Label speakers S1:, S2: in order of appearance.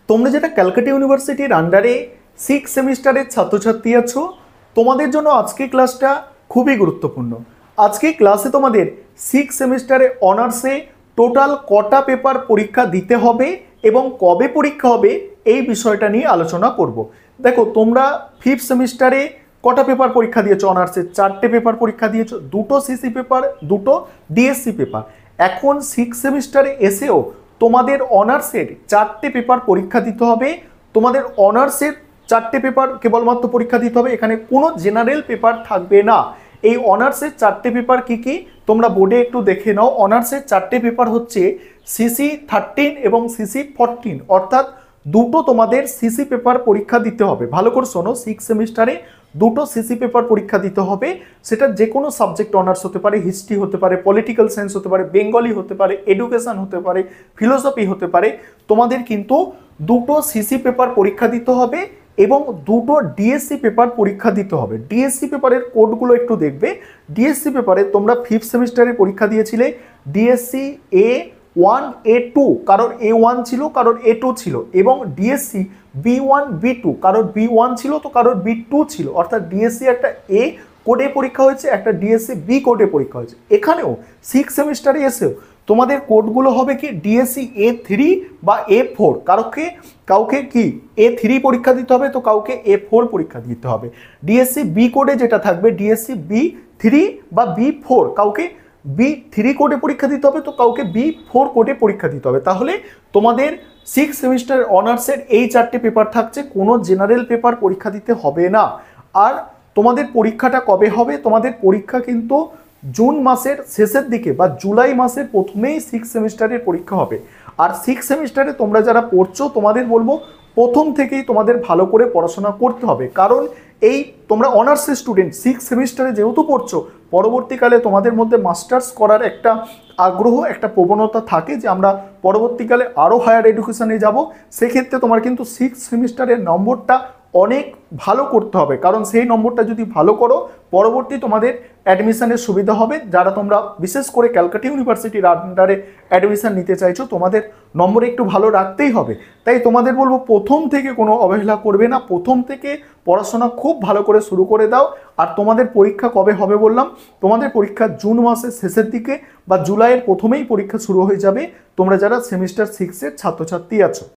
S1: তোমরা যেটা ক্যালকাটা ইউনিভার্সিটির আন্ডারে 6 সেমিস্টারের ছাত্রছাত্রী আছো, তোমাদের জন্য আজকে ক্লাসটা খুবই গুরুত্বপূর্ণ। আজকে ক্লাসে তোমাদের 6 সেমিস্টারে অনার্সে টোটাল কটা পেপার পরীক্ষা দিতে হবে এবং কবে পরীক্ষা হবে এই বিষয়টা নিয়ে আলোচনা করব। দেখো, তোমরা 5th সেমিস্টারে কটা পেপার পরীক্ষা দিয়েছো? অনার্সে 4টে পেপার পরীক্ষা দিয়েছো, 2টো সিসি পেপার, 2টো ডিএসসি পেপার। এখন 6 সেমিস্টারে এসেও তোমাদের অনার্সের 4টে পেপার পরীক্ষা দিতে হবে। তোমাদের অনার্সের 4টে পেপার কেবলমাত্র পরীক্ষা দিতে হবে, এখানে কোনো জেনারেল পেপার থাকবে না। এই অনার্সের 4টে পেপার কি কি তোমরা বোর্ডে একটু দেখে নাও। অনার্সের 4টে পেপার হচ্ছে সিসি 13 এবং সিসি 14, অর্থাৎ দুটো তোমাদের সিসি পেপার পরীক্ষা দিতে হবে। ভালো করে শোনো, 6 সেমিস্টারে দুটো সিসি পেপার পরীক্ষা দিতে হবে। সেটা যে কোনো সাবজেক্ট অনার্স হতে পারে, হিস্ট্রি হতে পারে, পলিটিক্যাল সায়েন্স হতে পারে, বেঙ্গলি হতে পারে, এডুকেশন হতে পারে, ফিলোসফি হতে পারে। তোমাদের কিন্তু দুটো সিসি পেপার পরীক্ষা দিতে হবে এবং দুটো ডিএসসি পেপার পরীক্ষা দিতে হবে। ডিএসসি পেপারের কোডগুলো একটু দেখবে। ডিএসসি পেপারে তোমরা 5th সেমিস্টারে পরীক্ষা দিয়েছিলে ডিএসসি A1 A2, কারোর A1 ছিল, কারোর A2 ছিল, এবং ডিএসসি B1 B2, কারোর B1 ছিল তো কারোর B2 ছিল। অর্থাৎ ডিএসসি একটা A কোডে পরীক্ষা হয়েছে, একটা ডিএসসি B কোডে পরীক্ষা হয়েছে। এখানেও 6 সেমিস্টারে এসেও তোমাদের কোডগুলো হবে কি ডিএসসি A3 বা A4। কাউকে কি A3 পরীক্ষা দিতে হবে, তো কাউকে A4 পরীক্ষা দিতে হবে। ডিএসসি B কোডে যেটা থাকবে ডিএসসি B3 বা B4, কাউকে B3 কোডে পরীক্ষা দিতে হবে, তো কাউকে B4 কোডে পরীক্ষা দিতে হবে। তাহলে তোমাদের 6 সেমিস্টার অনার্সের এই 4টে পেপার থাকছে, কোনো জেনারেল পেপার পরীক্ষা দিতে হবে না। আর তোমাদের পরীক্ষাটা কবে হবে? তোমাদের পরীক্ষা কিন্তু জুন মাসের শেষের দিকে বা জুলাই মাসের প্রথমেই 6 সেমিস্টারের পরীক্ষা হবে। আর 6 সেমিস্টারে তোমরা যারা পড়ছো, তোমাদের বলবো প্রথম থেকেই তোমাদের ভালো করে পড়াশোনা করতে হবে। কারণ এই তোমরা অনার্সের স্টুডেন্ট, 6 সেমিস্টারে যেহেতু পড়ছো, পরবর্তীকালে তোমাদের মধ্যে মাস্টার্স করার একটা আগ্রহ, একটা প্রবণতা থাকে যে আমরা পরবর্তীকালে আরও হায়ার এডুকেশনে যাব। সেক্ষেত্রে তোমার কিন্তু 6 সেমিস্টারের নম্বরটা অনেক ভালো করতে হবে, কারণ সেই নম্বরটা যদি ভালো করো পরবর্তী তোমাদের অ্যাডমিশনের সুবিধা হবে। যারা তোমরা বিশেষ করে ক্যালকাটা ইউনিভার্সিটির আন্ডারে অ্যাডমিশন নিতে চাইছো, তোমাদের নম্বর একটু ভালো রাখতেই হবে। তাই তোমাদের বলবো প্রথম থেকে কোনো অবহেলা করবে না, প্রথম থেকে পড়াশোনা খুব ভালো করে শুরু করে দাও। আর তোমাদের পরীক্ষা কবে হবে বললাম? তোমাদের পরীক্ষা জুন মাসের শেষের দিকে বা জুলাইয়ের প্রথমেই পরীক্ষা শুরু হয়ে যাবে, তোমরা যারা সেমিস্টার 6-এর ছাত্রছাত্রী আছো।